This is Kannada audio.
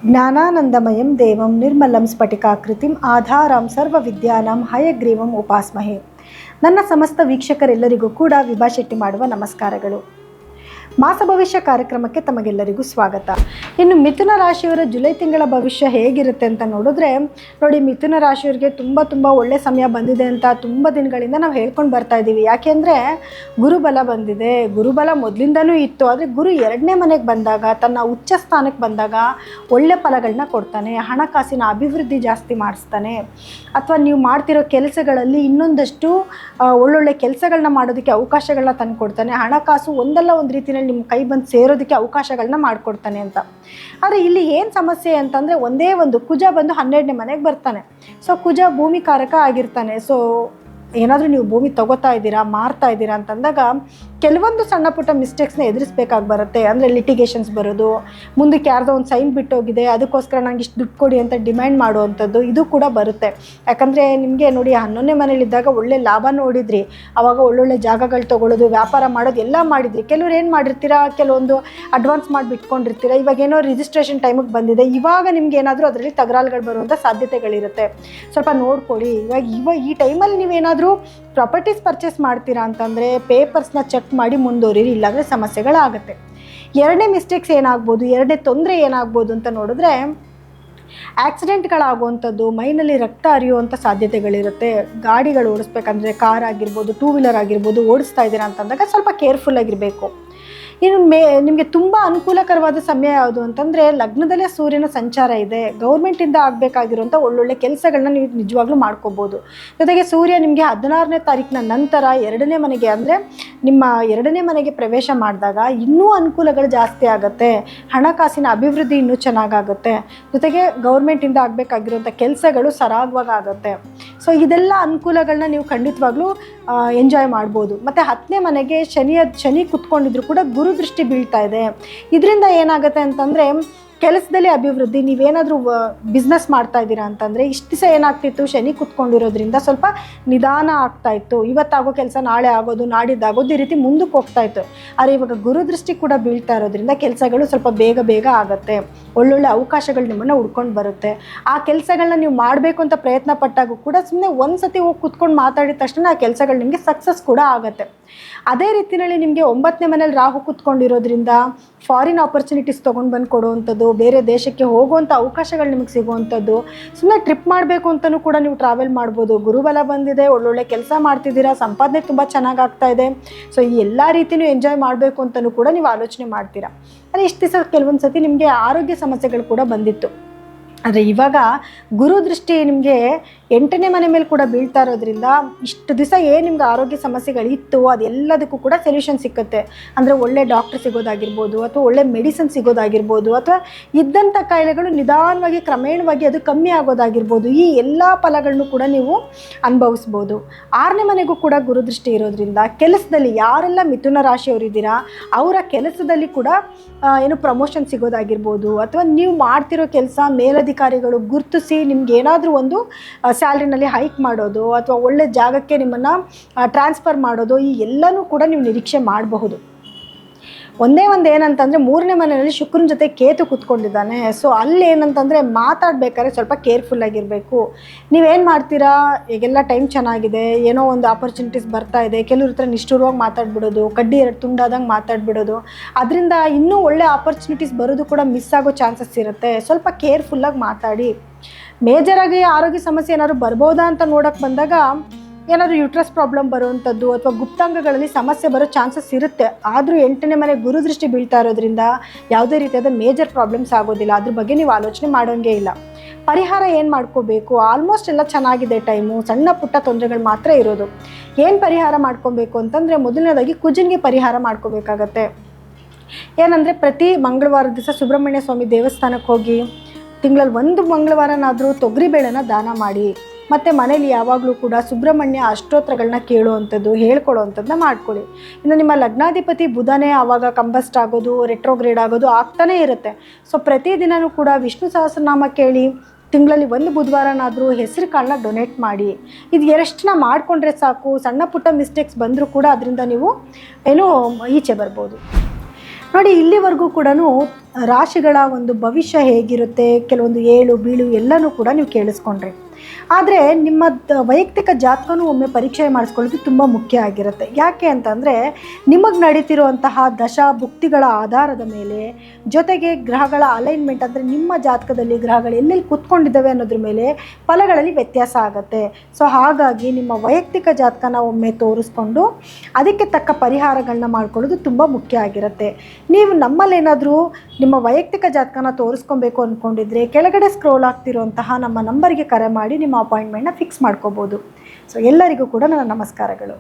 ಜ್ಞಾನಾನಂದಮಯಂ ದೇವಂ ನಿರ್ಮಲಂ ಸ್ಫಟಿಕಾಕೃತಿಂ ಆಧಾರಂ ಸರ್ವವಿದ್ಯಾನಾಂ ಹಯಗ್ರೀವಂ ಉಪಾಸ್ಮಹೆ. ನನ್ನ ಸಮಸ್ತ ವೀಕ್ಷಕರೆಲ್ಲರಿಗೂ ಕೂಡ ವಿಭಾ ಶೆಟ್ಟಿ ಮಾಡುವ ನಮಸ್ಕಾರಗಳು. ಮಾಸ ಭವಿಷ್ಯ ಕಾರ್ಯಕ್ರಮಕ್ಕೆ ತಮಗೆಲ್ಲರಿಗೂ ಸ್ವಾಗತ. ಇನ್ನು ಮಿಥುನ ರಾಶಿಯವರ ಜುಲೈ ತಿಂಗಳ ಭವಿಷ್ಯ ಹೇಗಿರುತ್ತೆ ಅಂತ ನೋಡಿದ್ರೆ ನೋಡಿ, ಮಿಥುನ ರಾಶಿಯವರಿಗೆ ತುಂಬ ಒಳ್ಳೆ ಸಮಯ ಬಂದಿದೆ ಅಂತ ತುಂಬ ದಿನಗಳಿಂದ ನಾವು ಹೇಳ್ಕೊಂಡು ಬರ್ತಾ ಇದ್ದೀವಿ. ಯಾಕೆಂದರೆ ಗುರುಬಲ ಬಂದಿದೆ. ಗುರುಬಲ ಮೊದಲಿಂದನೂ ಇತ್ತು, ಆದರೆ ಗುರು 2ನೇ ಮನೆಗೆ ಬಂದಾಗ, ತನ್ನ ಉಚ್ಚ ಸ್ಥಾನಕ್ಕೆ ಬಂದಾಗ ಒಳ್ಳೆ ಫಲಗಳನ್ನ ಕೊಡ್ತಾನೆ. ಹಣಕಾಸಿನ ಅಭಿವೃದ್ಧಿ ಜಾಸ್ತಿ ಮಾಡಿಸ್ತಾನೆ. ಅಥವಾ ನೀವು ಮಾಡ್ತಿರೋ ಕೆಲಸಗಳಲ್ಲಿ ಇನ್ನೊಂದಷ್ಟು ಒಳ್ಳೊಳ್ಳೆ ಕೆಲಸಗಳನ್ನ ಮಾಡೋದಕ್ಕೆ ಅವಕಾಶಗಳನ್ನ ತಂದು ಕೊಡ್ತಾನೆ. ಹಣಕಾಸು ಒಂದಲ್ಲ ಒಂದು ರೀತಿಯಲ್ಲಿ ನಿಮ್ಮ ಕೈ ಬಂದು ಸೇರೋದಕ್ಕೆ ಅವಕಾಶಗಳನ್ನ ಮಾಡಿಕೊಡ್ತಾನೆ ಅಂತ. ಆದರೆ ಇಲ್ಲಿ ಏನು ಸಮಸ್ಯೆ ಅಂತಂದರೆ, ಒಂದೇ ಒಂದು ಕುಜ ಬಂದು 12ನೇ ಮನೆಗೆ ಬರ್ತಾನೆ. ಸೊ ಕುಜ ಭೂಮಿಕಾರಕ ಆಗಿರ್ತಾನೆ. ಸೊ ಏನಾದರೂ ನೀವು ಭೂಮಿ ತಗೋತಾ ಇದ್ದೀರಾ, ಮಾರ್ತಾ ಇದ್ದೀರಾ ಅಂತಂದಾಗ ಕೆಲವೊಂದು ಸಣ್ಣ ಪುಟ್ಟ ಮಿಸ್ಟೇಕ್ಸ್ನ ಎದುರಿಸ್ಬೇಕಾಗಿ ಬರುತ್ತೆ. ಅಂದರೆ ಲಿಟಿಗೇಷನ್ಸ್ ಬರೋದು, ಮುಂದಕ್ಕೆ ಯಾರ್ದೋ ಒಂದು ಸೈನ್ ಬಿಟ್ಟೋಗಿದೆ, ಅದಕ್ಕೋಸ್ಕರ ನಂಗೆ ಇಷ್ಟು ದುಡ್ಡು ಕೊಡಿ ಅಂತ ಡಿಮ್ಯಾಂಡ್ ಮಾಡುವಂಥದ್ದು, ಇದು ಕೂಡ ಬರುತ್ತೆ. ಯಾಕಂದರೆ ನಿಮಗೆ ನೋಡಿ, 11ನೇ ಮನೇಲಿದ್ದಾಗ ಒಳ್ಳೆ ಲಾಭ ನೋಡಿದ್ರಿ, ಆವಾಗ ಒಳ್ಳೊಳ್ಳೆ ಜಾಗಗಳು ತೊಗೊಳ್ಳೋದು, ವ್ಯಾಪಾರ ಮಾಡೋದು ಎಲ್ಲ ಮಾಡಿದ್ರಿ. ಕೆಲವ್ರು ಏನು ಮಾಡಿರ್ತೀರಾ, ಕೆಲವೊಂದು ಅಡ್ವಾನ್ಸ್ ಮಾಡಿ ಬಿಟ್ಕೊಂಡಿರ್ತೀರ. ಇವಾಗೇನೋ ರಿಜಿಸ್ಟ್ರೇಷನ್ ಟೈಮಿಗೆ ಬಂದಿದೆ, ಇವಾಗ ನಿಮ್ಗೆ ಏನಾದರೂ ಅದರಲ್ಲಿ ತಗರಾಳುಗಳು ಬರುವಂಥ ಸಾಧ್ಯತೆಗಳಿರುತ್ತೆ. ಸ್ವಲ್ಪ ನೋಡ್ಕೊಳ್ಳಿ. ಇವಾಗ ಈ ಟೈಮಲ್ಲಿ ನೀವೇನಾದರೂ ಪ್ರಾಪರ್ಟೀಸ್ ಪರ್ಚೇಸ್ ಮಾಡ್ತೀರಾ ಅಂತಂದರೆ ಪೇಪರ್ಸ್ನ ಚೆಕ್ ಮಾಡಿ ಮುಂದುವರಿರಿ, ಇಲ್ಲಾಂದರೆ ಸಮಸ್ಯೆಗಳಾಗುತ್ತೆ. 2ನೇ ಮಿಸ್ಟೇಕ್ಸ್ ಏನಾಗ್ಬೋದು, 2ನೇ ತೊಂದರೆ ಏನಾಗ್ಬೋದು ಅಂತ ನೋಡಿದ್ರೆ, ಆಕ್ಸಿಡೆಂಟ್ಗಳಾಗುವಂಥದ್ದು, ಮೈನಲ್ಲಿ ರಕ್ತ ಹರಿಯುವಂಥ ಸಾಧ್ಯತೆಗಳಿರುತ್ತೆ. ಗಾಡಿಗಳು ಓಡಿಸ್ಬೇಕಂದ್ರೆ, ಕಾರ್ ಆಗಿರ್ಬೋದು, 2 ವೀಲರ್ ಆಗಿರ್ಬೋದು, ಓಡಿಸ್ತಾ ಇದ್ದೀರಾ ಅಂತಂದಾಗ ಸ್ವಲ್ಪ ಕೇರ್ಫುಲ್ಲಾಗಿರಬೇಕು. ಇನ್ನು ನಿಮಗೆ ತುಂಬ ಅನುಕೂಲಕರವಾದ ಸಮಯ ಯಾವುದು ಅಂತಂದರೆ, ಲಗ್ನದಲ್ಲೇ ಸೂರ್ಯನ ಸಂಚಾರ ಇದೆ. ಗೌರ್ಮೆಂಟಿಂದ ಆಗಬೇಕಾಗಿರುವಂಥ ಒಳ್ಳೊಳ್ಳೆ ಕೆಲಸಗಳನ್ನ ನೀವು ನಿಜವಾಗ್ಲೂ ಮಾಡ್ಕೋಬೋದು. ಜೊತೆಗೆ ಸೂರ್ಯ ನಿಮಗೆ 16ನೇ ತಾರೀಕಿನ ನಂತರ 2ನೇ ಮನೆಗೆ, ಅಂದರೆ ನಿಮ್ಮ 2ನೇ ಮನೆಗೆ ಪ್ರವೇಶ ಮಾಡಿದಾಗ ಇನ್ನೂ ಅನುಕೂಲಗಳು ಜಾಸ್ತಿ ಆಗುತ್ತೆ. ಹಣಕಾಸಿನ ಅಭಿವೃದ್ಧಿ ಇನ್ನೂ ಚೆನ್ನಾಗಾಗುತ್ತೆ. ಜೊತೆಗೆ ಗೌರ್ಮೆಂಟಿಂದ ಆಗಬೇಕಾಗಿರುವಂಥ ಕೆಲಸಗಳು ಸರಾಗವಾಗಿ ಆಗುತ್ತೆ. ಸೊ ಇದೆಲ್ಲ ಅನುಕೂಲಗಳನ್ನ ನೀವು ಖಂಡಿತವಾಗ್ಲೂ ಎಂಜಾಯ್ ಮಾಡ್ಬೋದು. ಮತ್ತು 10ನೇ ಮನೆಗೆ ಶನಿ ಕುತ್ಕೊಂಡಿದ್ರು ಕೂಡ ಗುರು ದೃಷ್ಟಿ ಬೀಳ್ತಾ ಇದೆ. ಇದರಿಂದ ಏನಾಗುತ್ತೆ ಅಂತಂದರೆ, ಕೆಲಸದಲ್ಲಿ ಅಭಿವೃದ್ಧಿ. ನೀವೇನಾದರೂ ಬಿಸ್ನೆಸ್ ಮಾಡ್ತಾ ಇದ್ದೀರಾ ಅಂತಂದರೆ, ಇಷ್ಟು ದಿವಸ ಏನಾಗ್ತಿತ್ತು, ಶನಿ ಕುತ್ಕೊಂಡಿರೋದ್ರಿಂದ ಸ್ವಲ್ಪ ನಿಧಾನ ಆಗ್ತಾಯಿತ್ತು. ಇವತ್ತಾಗೋ ಕೆಲಸ ನಾಳೆ ಆಗೋದು, ನಾಡಿದ್ದಾಗೋದು, ಈ ರೀತಿ ಮುಂದಕ್ಕೆ ಹೋಗ್ತಾಯಿತ್ತು. ಆದರೆ ಇವಾಗ ಗುರುದೃಷ್ಟಿ ಕೂಡ ಬೀಳ್ತಾ ಇರೋದ್ರಿಂದ ಕೆಲಸಗಳು ಸ್ವಲ್ಪ ಬೇಗ ಆಗುತ್ತೆ. ಒಳ್ಳೊಳ್ಳೆ ಅವಕಾಶಗಳು ನಿಮ್ಮನ್ನು ಹುಡ್ಕೊಂಡು ಬರುತ್ತೆ. ಆ ಕೆಲಸಗಳನ್ನ ನೀವು ಮಾಡಬೇಕು ಅಂತ ಪ್ರಯತ್ನ ಪಟ್ಟಾಗೂ ಕೂಡ ಸುಮ್ಮನೆ ಒಂದು ಸತಿ ಹೋಗಿ ಕುತ್ಕೊಂಡು ಮಾತಾಡಿದ ತಕ್ಷಣ ಆ ಕೆಲಸಗಳು ನಿಮಗೆ ಸಕ್ಸಸ್ ಕೂಡ ಆಗುತ್ತೆ. ಅದೇ ರೀತಿಯಲ್ಲಿ ನಿಮಗೆ 9ನೇ ಮನೇಲಿ ರಾಹು ಕುತ್ಕೊಂಡಿರೋದ್ರಿಂದ ಫಾರಿನ್ ಆಪರ್ಚುನಿಟೀಸ್ ತೊಗೊಂಡು ಬಂದು ಕೊಡುವಂಥದ್ದು, ಬೇರೆ ದೇಶಕ್ಕೆ ಹೋಗುವಂಥ ಅವಕಾಶಗಳು ನಿಮಗೆ ಸಿಗುವಂಥದ್ದು, ಸುಮ್ಮನೆ ಟ್ರಿಪ್ ಮಾಡಬೇಕು ಅಂತಲೂ ಕೂಡ ನೀವು ಟ್ರಾವೆಲ್ ಮಾಡ್ಬೋದು. ಗುರುಬಲ ಬಂದಿದೆ, ಒಳ್ಳೊಳ್ಳೆ ಕೆಲಸ ಮಾಡ್ತಿದ್ದೀರಾ, ಸಂಪಾದನೆ ತುಂಬ ಚೆನ್ನಾಗಿ ಆಗ್ತಾ ಇದೆ. ಸೊ ಈ ಎಲ್ಲ ರೀತಿಯೂ ಎಂಜಾಯ್ ಮಾಡಬೇಕು ಅಂತಲೂ ಕೂಡ ನೀವು ಆಲೋಚನೆ ಮಾಡ್ತೀರಾ. ಆದರೆ ಇಷ್ಟು ದಿವಸ ಕೆಲವೊಂದು ಸತಿ ನಿಮಗೆ ಆರೋಗ್ಯ ಸಮಸ್ಯೆಗಳು ಕೂಡ ಬಂದಿತ್ತು. ಆದರೆ ಇವಾಗ ಗುರು ದೃಷ್ಟಿ ನಿಮಗೆ 8ನೇ ಮನೆ ಮೇಲೆ ಕೂಡ ಬೀಳ್ತಾ ಇರೋದ್ರಿಂದ ಇಷ್ಟು ದಿವಸ ಏನು ನಿಮ್ಗೆ ಆರೋಗ್ಯ ಸಮಸ್ಯೆಗಳಿತ್ತು ಅದೆಲ್ಲದಕ್ಕೂ ಕೂಡ ಸೊಲ್ಯೂಷನ್ ಸಿಕ್ಕುತ್ತೆ. ಅಂದರೆ ಒಳ್ಳೆ ಡಾಕ್ಟರ್ ಸಿಗೋದಾಗಿರ್ಬೋದು, ಅಥವಾ ಒಳ್ಳೆ ಮೆಡಿಸಿನ್ ಸಿಗೋದಾಗಿರ್ಬೋದು, ಅಥವಾ ಇದ್ದಂಥ ಕಾಯಿಲೆಗಳು ನಿಧಾನವಾಗಿ ಕ್ರಮೇಣವಾಗಿ ಅದು ಕಮ್ಮಿ ಆಗೋದಾಗಿರ್ಬೋದು. ಈ ಎಲ್ಲ ಫಲಗಳನ್ನು ಕೂಡ ನೀವು ಅನುಭವಿಸ್ಬೋದು. 6ನೇ ಮನೆಗೂ ಕೂಡ ಗುರುದೃಷ್ಟಿ ಇರೋದ್ರಿಂದ ಕೆಲಸದಲ್ಲಿ ಯಾರೆಲ್ಲ ಮಿಥುನ ರಾಶಿಯವರಿದ್ದೀರಾ ಅವರ ಕೆಲಸದಲ್ಲಿ ಕೂಡ ಏನು ಪ್ರಮೋಷನ್ ಸಿಗೋದಾಗಿರ್ಬೋದು, ಅಥವಾ ನೀವು ಮಾಡ್ತಿರೋ ಕೆಲಸ ಮೇಲಧಿಕಾರಿಗಳು ಗುರುತಿಸಿ ನಿಮ್ಗೆ ಏನಾದರೂ ಒಂದು ಸ್ಯಾಲ್ರಿನಲ್ಲಿ ಹೈಕ್ ಮಾಡೋದು, ಅಥವಾ ಒಳ್ಳೆ ಜಾಗಕ್ಕೆ ನಿಮ್ಮನ್ನು ಟ್ರಾನ್ಸ್ಫರ್ ಮಾಡೋದು, ಈ ಎಲ್ಲನೂ ಕೂಡ ನೀವು ನಿರೀಕ್ಷೆ ಮಾಡಬಹುದು. ಒಂದೇ ಒಂದು ಏನಂತಂದರೆ, 3ನೇ ಮನೆಯಲ್ಲಿ ಶುಕ್ರನ ಜೊತೆ ಕೇತು ಕೂತ್ಕೊಂಡಿದ್ದಾನೆ. ಸೊ ಅಲ್ಲಿ ಏನಂತಂದರೆ, ಮಾತಾಡಬೇಕಾದ್ರೆ ಸ್ವಲ್ಪ ಕೇರ್ಫುಲ್ಲಾಗಿರಬೇಕು. ನೀವೇನು ಮಾಡ್ತೀರಾ, ಈಗೆಲ್ಲ ಟೈಮ್ ಚೆನ್ನಾಗಿದೆ, ಏನೋ ಒಂದು ಆಪರ್ಚುನಿಟೀಸ್ ಬರ್ತಾ ಇದೆ, ಕೆಲವ್ರ ಹತ್ರ ನಿಷ್ಠುರವಾಗಿ ಮಾತಾಡ್ಬಿಡೋದು, ಕಡ್ಡಿ 2 ತುಂಡಾದಂಗೆ ಮಾತಾಡ್ಬಿಡೋದು, ಅದರಿಂದ ಇನ್ನೂ ಒಳ್ಳೆ ಆಪರ್ಚುನಿಟೀಸ್ ಬರೋದು ಕೂಡ ಮಿಸ್ ಆಗೋ ಚಾನ್ಸಸ್ ಇರುತ್ತೆ. ಸ್ವಲ್ಪ ಕೇರ್ಫುಲ್ಲಾಗಿ ಮಾತಾಡಿ. ಮೇಜರಾಗಿ ಆರೋಗ್ಯ ಸಮಸ್ಯೆ ಏನಾದ್ರು ಬರ್ಬೋದಾ ಅಂತ ನೋಡೋಕ್ಕೆ ಬಂದಾಗ, ಏನಾದರೂ ಯೂಟ್ರಸ್ ಪ್ರಾಬ್ಲಮ್ ಬರುವಂಥದ್ದು ಅಥವಾ ಗುಪ್ತಾಂಗಗಳಲ್ಲಿ ಸಮಸ್ಯೆ ಬರೋ ಚಾನ್ಸಸ್ ಇರುತ್ತೆ. ಆದರೂ 8ನೇ ಮನೆ ಗುರುದೃಷ್ಟಿ ಬೀಳ್ತಾ ಇರೋದ್ರಿಂದ ಯಾವುದೇ ರೀತಿಯಾದ ಮೇಜರ್ ಪ್ರಾಬ್ಲಮ್ಸ್ ಆಗೋದಿಲ್ಲ. ಅದ್ರ ಬಗ್ಗೆ ನೀವು ಆಲೋಚನೆ ಮಾಡೋಂಗೇ ಇಲ್ಲ. ಪರಿಹಾರ ಏನು ಮಾಡ್ಕೋಬೇಕು, ಆಲ್ಮೋಸ್ಟ್ ಎಲ್ಲ ಚೆನ್ನಾಗಿದೆ ಟೈಮು, ಸಣ್ಣ ಪುಟ್ಟ ತೊಂದರೆಗಳು ಮಾತ್ರ ಇರೋದು. ಏನು ಪರಿಹಾರ ಮಾಡ್ಕೊಬೇಕು ಅಂತಂದರೆ, ಮೊದಲನೇದಾಗಿ ಕುಜನಿಗೆ ಪರಿಹಾರ ಮಾಡ್ಕೋಬೇಕಾಗತ್ತೆ. ಏನಂದರೆ, ಪ್ರತಿ ಮಂಗಳವಾರ ದಿವಸ ಸುಬ್ರಹ್ಮಣ್ಯ ಸ್ವಾಮಿ ದೇವಸ್ಥಾನಕ್ಕೆ ಹೋಗಿ ತಿಂಗಳಲ್ಲಿ 1 ಮಂಗಳವಾರನಾದರೂ ತೊಗರಿಬೇಳೆನ ದಾನ ಮಾಡಿ. ಮತ್ತು ಮನೇಲಿ ಯಾವಾಗಲೂ ಕೂಡ ಸುಬ್ರಹ್ಮಣ್ಯ ಅಷ್ಟೋತ್ರಗಳನ್ನ ಕೇಳುವಂಥದ್ದು, ಹೇಳ್ಕೊಳ್ಳೋವಂಥದ್ದನ್ನ ಮಾಡ್ಕೊಳ್ಳಿ. ಇನ್ನು ನಿಮ್ಮ ಲಗ್ನಾಧಿಪತಿ ಬುಧನೇ ಆವಾಗ ಕಂಬಸ್ಟ್ ಆಗೋದು, ರೆಟ್ರೋಗ್ರೇಡ್ ಆಗೋದು ಆಗ್ತಾನೇ ಇರುತ್ತೆ. ಸೊ ಪ್ರತಿದಿನವೂ ಕೂಡ ವಿಷ್ಣು ಸಹಸ್ರನಾಮ ಕೇಳಿ, ತಿಂಗಳಲ್ಲಿ 1 ಬುಧವಾರನಾದರೂ ಹೆಸರು ಕಾಳನ್ನ ಡೊನೇಟ್ ಮಾಡಿ. ಇದು ಎರಡನ್ನ ಮಾಡಿಕೊಂಡ್ರೆ ಸಾಕು. ಸಣ್ಣ ಪುಟ್ಟ ಮಿಸ್ಟೇಕ್ಸ್ ಬಂದರೂ ಕೂಡ ಅದರಿಂದ ನೀವು ಏನೋ ಈಚೆ ಬರ್ಬೋದು. ನೋಡಿ, ಇಲ್ಲಿವರೆಗೂ ಕೂಡ ರಾಶಿಗಳ ಒಂದು ಭವಿಷ್ಯ ಹೇಗಿರುತ್ತೆ, ಕೆಲವೊಂದು ಏಳು ಬೀಳು ಎಲ್ಲನೂ ಕೂಡ ನೀವು ಕೇಳಿಸ್ಕೊಂಡ್ರಿ. ಆದರೆ ನಿಮ್ಮ ವೈಯಕ್ತಿಕ ಜಾತಕನೂ ಒಮ್ಮೆ ಪರೀಕ್ಷೆ ಮಾಡಿಸ್ಕೊಳ್ಳೋದು ತುಂಬ ಮುಖ್ಯ ಆಗಿರುತ್ತೆ. ಯಾಕೆ ಅಂತಂದರೆ, ನಿಮಗೆ ನಡೀತಿರುವಂತಹ ದಶಾ ಭುಕ್ತಿಗಳ ಆಧಾರದ ಮೇಲೆ, ಜೊತೆಗೆ ಗ್ರಹಗಳ ಅಲೈನ್ಮೆಂಟ್ ಅಂದರೆ ನಿಮ್ಮ ಜಾತಕದಲ್ಲಿ ಗ್ರಹಗಳು ಎಲ್ಲೆಲ್ಲಿ ಕೂತ್ಕೊಂಡಿದ್ದಾವೆ ಅನ್ನೋದ್ರ ಮೇಲೆ ಫಲಗಳಲ್ಲಿ ವ್ಯತ್ಯಾಸ ಆಗುತ್ತೆ. ಸೊ ಹಾಗಾಗಿ ನಿಮ್ಮ ವೈಯಕ್ತಿಕ ಜಾತಕನ ಒಮ್ಮೆ ತೋರಿಸ್ಕೊಂಡು ಅದಕ್ಕೆ ತಕ್ಕ ಪರಿಹಾರಗಳನ್ನ ಮಾಡ್ಕೊಳ್ಳೋದು ತುಂಬ ಮುಖ್ಯ ಆಗಿರುತ್ತೆ. ನೀವು ನಮ್ಮಲ್ಲೇನಾದರೂ ನಿಮ್ಮ ವೈಯಕ್ತಿಕ ಜಾತಕನ ತೋರಿಸ್ಕೊಬೇಕು ಅಂದ್ಕೊಂಡಿದ್ರೆ ಕೆಳಗಡೆ ಸ್ಕ್ರೋಲ್ ಆಗ್ತಿರುವಂತಹ ನಮ್ಮ ನಂಬರ್ಗೆ ಕರೆ ಮಾಡಿ ನಿಮ್ಮ ಅಪಾಯಿಂಟ್ಮೆಂಟ್ನ ಫಿಕ್ಸ್ ಮಾಡ್ಕೋಬೋದು. ಸೊ ಎಲ್ಲರಿಗೂ ಕೂಡ ನನ್ನ ನಮಸ್ಕಾರಗಳು.